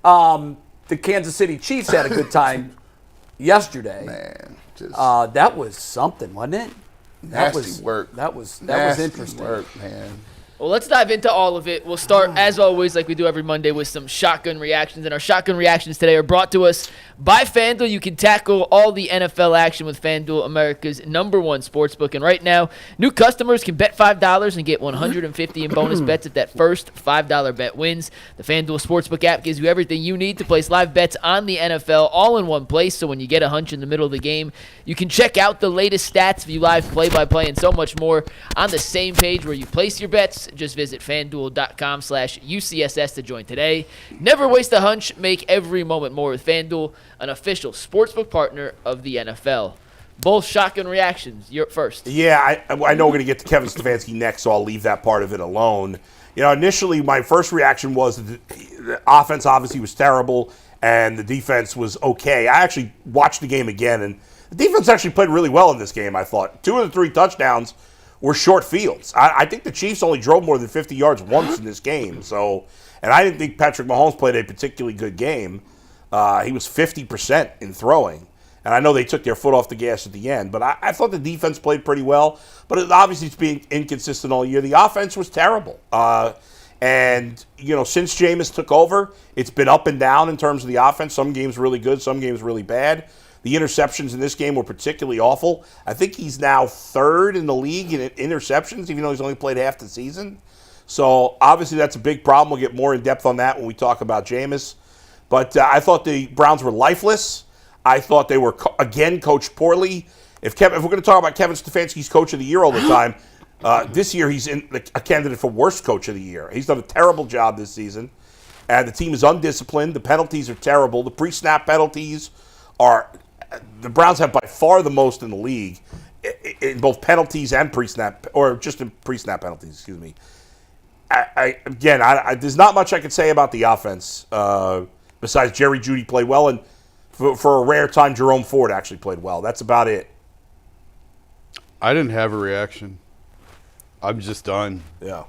The Kansas City Chiefs had a good time yesterday. Man, that was something, wasn't it? Nasty work. That was interesting. Work, man. Well, let's dive into all of it. We'll start, as always, like we do every Monday, with some shotgun reactions. And our shotgun reactions today are brought to us by FanDuel. You can tackle all the NFL action with FanDuel, America's #1 sportsbook. And right now, new customers can bet $5 and get $150 in bonus bets if that first $5 bet wins. The FanDuel Sportsbook app gives you everything you need to place live bets on the NFL all in one place. So when you get a hunch in the middle of the game, you can check out the latest stats, view live play-by-play, and so much more on the same page where you place your bets. Just visit FanDuel.com/UCSS to join today. Never waste a hunch. Make every moment more with FanDuel, an official sportsbook partner of the NFL. Both shotgun reactions. You're first. Yeah, I know we're going to get to Kevin Stefanski next, so I'll leave that part of it alone. Initially, my first reaction was the offense obviously was terrible, and the defense was okay. I actually watched the game again, and the defense actually played really well in this game, I thought. 2 of the 3 touchdowns were short fields. I think the Chiefs only drove more than 50 yards once in this game. And I didn't think Patrick Mahomes played a particularly good game. He was 50% in throwing. And I know they took their foot off the gas at the end. But I thought the defense played pretty well. But obviously it's being inconsistent all year. The offense was terrible. Since Jameis took over, it's been up and down in terms of the offense. Some games really good, some games really bad. The interceptions in this game were particularly awful. I think he's now 3rd in the league in interceptions, even though he's only played half the season. So, obviously, that's a big problem. We'll get more in depth on that when we talk about Jameis. But I thought the Browns were lifeless. I thought they were, again, coached poorly. If we're going to talk about Kevin Stefanski's Coach of the Year all the time, this year he's a candidate for Worst Coach of the Year. He's done a terrible job this season. And the team is undisciplined. The penalties are terrible. The pre-snap penalties are... The Browns have by far the most in the league in both penalties and pre-snap, or just in pre-snap penalties, excuse me. There's not much I could say about the offense besides Jerry Jeudy played well, and for a rare time, Jerome Ford actually played well. That's about it. I didn't have a reaction. I'm just done. Yeah.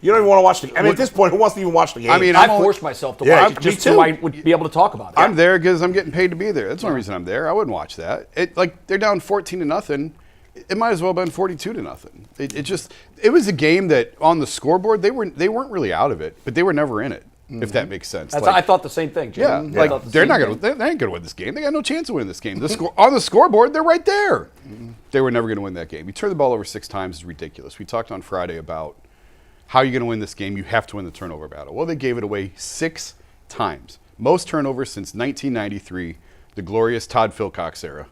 You don't even want to watch the game. I mean, at this point, who wants to even watch the game? I mean, I forced myself to watch it just so I would be able to talk about it. I'm there because I'm getting paid to be there. That's the only reason I'm there. I wouldn't watch that. They're down 14-0. It might as well have been 42-0. It was a game that on the scoreboard they weren't really out of it, but they were never in it. Mm-hmm. If that makes sense. I thought the same thing, Jim. Yeah, they ain't going to win this game. They got no chance of winning this game. On the scoreboard, they're right there. Mm-hmm. They were never going to win that game. You turn the ball over 6 times is ridiculous. We talked on Friday about how you're going to win this game. You have to win the turnover battle. Well, they gave it away 6 times. Most turnovers since 1993, the glorious Todd Philcox era.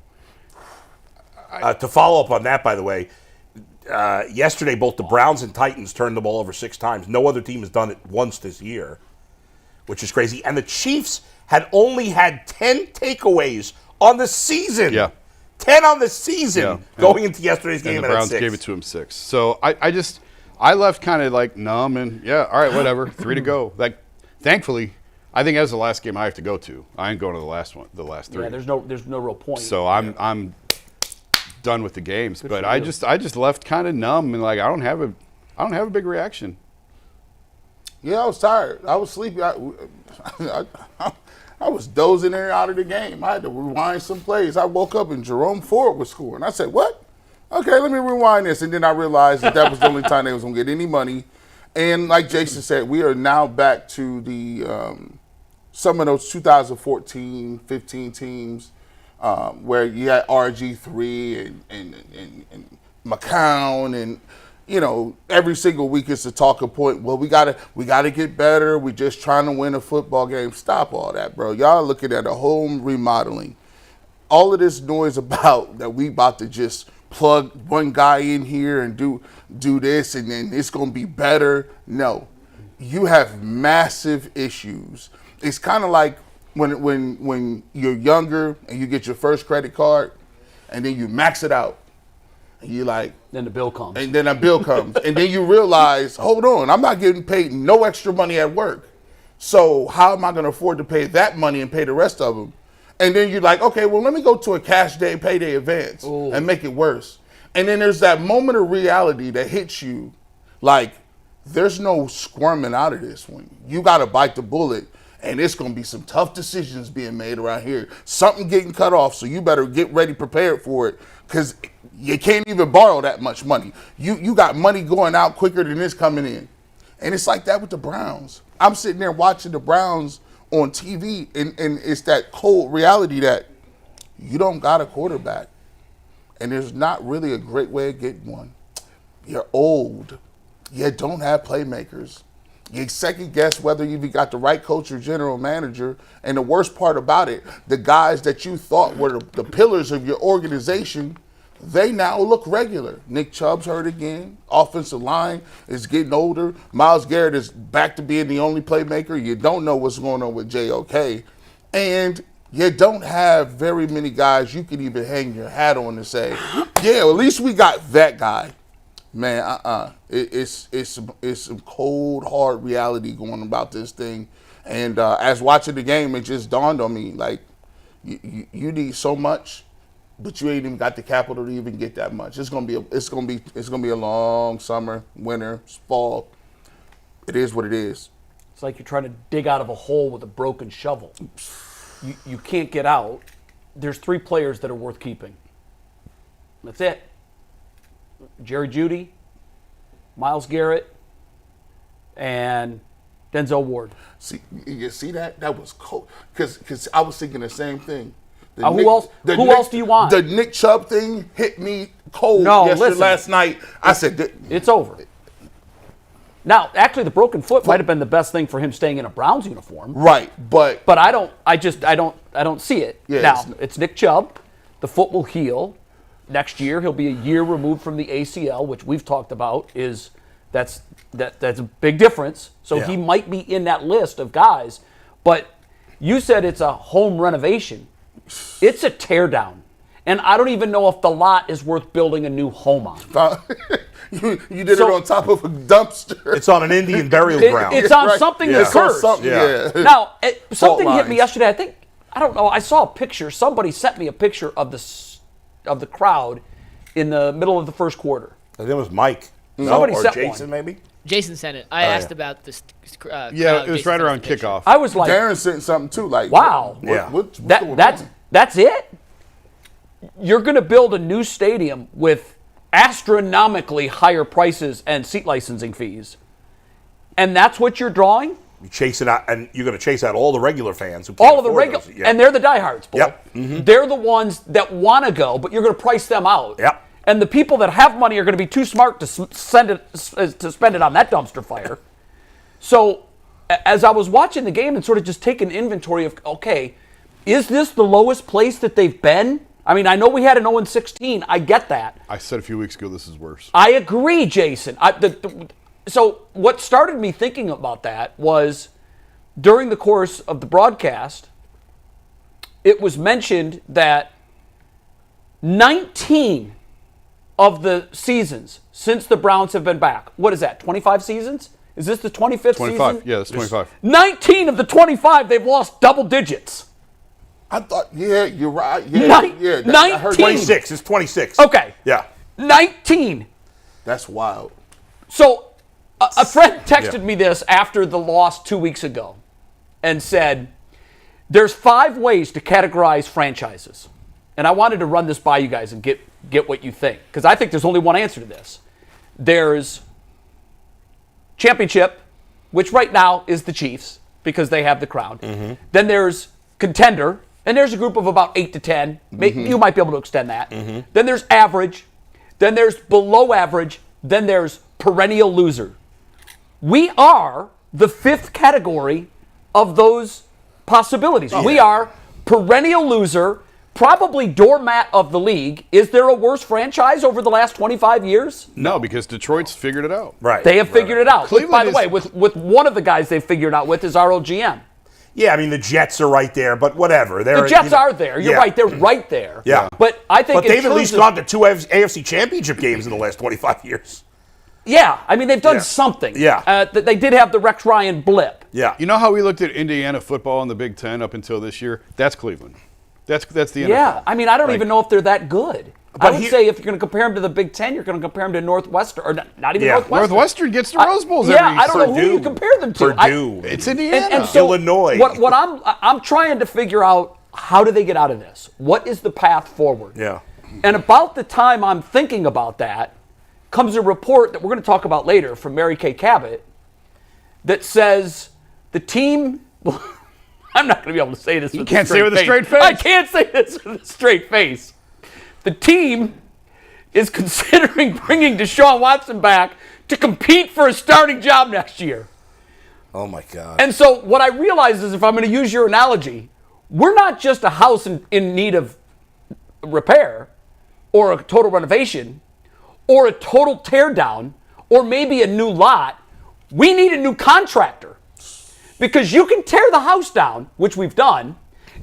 To follow up on that, by the way, yesterday both the Browns and Titans turned the ball over 6 times. No other team has done it once this year, which is crazy. And the Chiefs had only had 10 takeaways on the season. Yeah. 10 on the season going into yesterday's game. And the Browns gave it to him 6. So I left kind of numb and, all right, whatever, 3 to go. Thankfully, I think that's the last game I have to go to. I ain't going to the last 3. Yeah, there's no real point. So I'm done with the games. But I just left kind of numb and I don't have a big reaction. Yeah, I was tired. I was sleepy. I was dozing in and out of the game. I had to rewind some plays. I woke up and Jerome Ford was scoring. I said, what? Okay, let me rewind this. And then I realized that was the only time they was going to get any money. And like Jason said, we are now back to the some of those 2014-15 teams where you had RG3 and McCown and, every single week it's a talking point. Well, we gotta get better. We're just trying to win a football game. Stop all that, bro. Y'all are looking at a home remodeling. All of this noise about that we about to just plug one guy in here and do this and then it's going to be better. No. You have massive issues. It's kind of like when you're younger and you get your first credit card and then you max it out. And you're like... Then the bill comes. And then a bill comes. And then you realize, hold on, I'm not getting paid no extra money at work. So how am I going to afford to pay that money and pay the rest of them? And then you're like, okay, well, let me go to a cash day payday advance and make it worse. And then there's that moment of reality that hits you like there's no squirming out of this one. You got to bite the bullet. And it's going to be some tough decisions being made around here. Something getting cut off, so you better get ready, prepared for it, because you can't even borrow that much money. You got money going out quicker than it's coming in. And it's like that with the Browns. I'm sitting there watching the Browns on TV, and it's that cold reality that you don't got a quarterback. And there's not really a great way of getting one. You're old. You don't have playmakers. You second guess whether you even got the right coach or general manager. And the worst part about it, the guys that you thought were the pillars of your organization, they now look regular. Nick Chubb's hurt again. Offensive line is getting older. Myles Garrett is back to being the only playmaker. You don't know what's going on with JOK. And you don't have very many guys you can even hang your hat on and say, yeah, well, at least we got that guy. Man, it's some cold, hard reality going about this thing. And as watching the game, it just dawned on me, like, you need so much, but you ain't even got the capital to even get that much. It's gonna be a long summer, winter, fall. It is what it is. It's like you're trying to dig out of a hole with a broken shovel. You can't get out. There's 3 players that are worth keeping. That's it. Jerry Jeudy, Myles Garrett, and Denzel Ward. See, you see that? That was cold. Because I was thinking the same thing. Who else do you want? The Nick Chubb thing hit me cold last night. I said, it's over. Now, actually, the broken foot might have been the best thing for him staying in a Browns uniform. Right, but I don't see it. Yeah, now, it's Nick Chubb. The foot will heal. Next year, he'll be a year removed from the ACL, which we've talked about. That's a big difference. So he might be in that list of guys. But you said it's a home renovation. It's a teardown. And I don't even know if the lot is worth building a new home on. You did it on top of a dumpster. It's on an Indian burial ground. It's on something that occurs. Now, something hit me yesterday. I don't know. I saw a picture. Somebody sent me a picture of the crowd in the middle of the first quarter. I think it was Mike. Somebody or sent Jason, one. maybe? Jason sent it. I asked about this. Yeah, it was Jason right around picture. kickoff. I was like, Darren sent something too. Like, wow. What's going on? That's it? You're going to build a new stadium with astronomically higher prices and seat licensing fees. And that's what you're drawing? You chase it out, and you're going to chase out all the regular fans. All of the regular, and they're the diehards. Bull. Yep. Mm-hmm. They're the ones that want to go, but you're going to price them out. Yep. And the people that have money are going to be too smart to spend it on that dumpster fire. So, as I was watching the game and sort of just taking inventory of, okay, is this the lowest place that they've been? I mean, I know we had an 0-16. I get that. I said a few weeks ago this is worse. I agree, Jason. So what started me thinking about that was during the course of the broadcast, it was mentioned that 19 of the seasons since the Browns have been back, what is that, 25 seasons? Is this the 25th 25. season? Yeah, that's 25. 19 of the 25, they've lost double digits. I thought, you're right. Yeah, 19. 26. It's 26. Okay. Yeah. 19. That's wild. So a friend texted me this after the loss 2 weeks ago and said, there's 5 ways to categorize franchises. And I wanted to run this by you guys and get what you think. Because I think there's only one answer to this. There's championship, which right now is the Chiefs because they have the crown. Mm-hmm. Then there's contender, and there's a group of about 8 to 10. Mm-hmm. You might be able to extend that. Mm-hmm. Then there's average. Then there's below average. Then there's perennial loser. We are the 5th category of those possibilities. We are perennial loser, probably doormat of the league. Is there a worse franchise over the last 25 years? No, because Detroit's figured it out. Right. They have figured it out. Cleveland By the way, with one of the guys they've figured out with is our old GM. Yeah, I mean, the Jets are right there, but whatever. The Jets are there. You're right. They're right there. Yeah. But I think they've at least gone to 2 AFC championship games in the last 25 years. Yeah. I mean, they've done something. Yeah. They did have the Rex Ryan blip. Yeah. You know how we looked at Indiana football in the Big Ten up until this year? That's Cleveland. That's the NFL. Yeah. I mean, I don't even know if they're that good. I would say if you're going to compare them to the Big Ten, you're going to compare them to Northwestern, or not even Northwestern. Northwestern gets to Rose Bowls every year. I don't know who you compare them to. Purdue. It's Indiana. And so Illinois. What I'm trying to figure out, how do they get out of this? What is the path forward? Yeah. And about the time I'm thinking about that comes a report that we're going to talk about later from Mary Kay Cabot that says the team. I'm not going to be able to say this. You can't say it with a straight face. I can't say this with a straight face. The team is considering bringing Deshaun Watson back to compete for a starting job next year. Oh, my God. And so what I realize is, if I'm going to use your analogy, we're not just a house in need of repair or a total renovation or a total tear down or maybe a new lot. We need a new contractor. Because you can tear the house down, which we've done,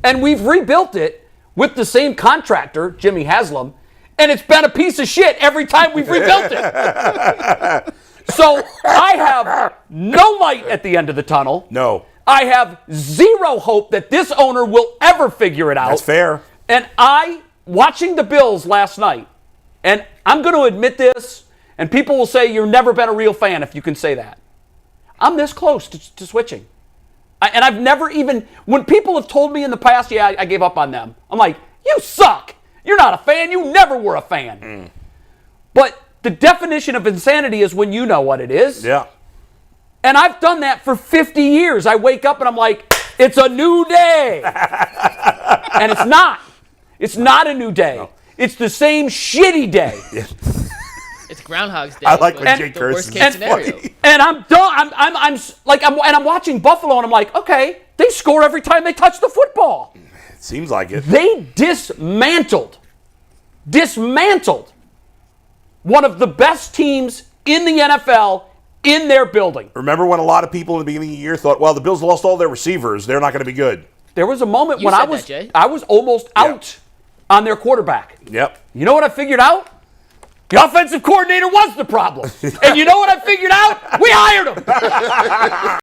and we've rebuilt it with the same contractor, Jimmy Haslam, and it's been a piece of shit every time we've rebuilt it. So I have no light at the end of the tunnel. No. I have zero hope that this owner will ever figure it out. That's fair. And watching the Bills last night, and I'm going to admit this, and people will say you've never been a real fan if you can say that. I'm this close to switching. And I've never even, when people have told me in the past, yeah, I gave up on them. I'm like, you suck. You're not a fan. You never were a fan. But the definition of insanity is when you know what it is. Yeah. And I've done that for 50 years. I wake up and I'm like, it's a new day. And it's not. It's not a new day. No. It's the same shitty day. It's Groundhog's Day. I like when Jake curses. Worst case scenario. And I'm done. I'm watching Buffalo, and I'm like, okay, they score every time they touch the football. It seems like it. They dismantled one of the best teams in the NFL in their building. Remember when a lot of people in the beginning of the year thought, well, the Bills lost all their receivers, they're not going to be good. There was a moment when I was almost out on their quarterback. Yep. You know what I figured out? The offensive coordinator was the problem. And you know what I figured out? We hired him.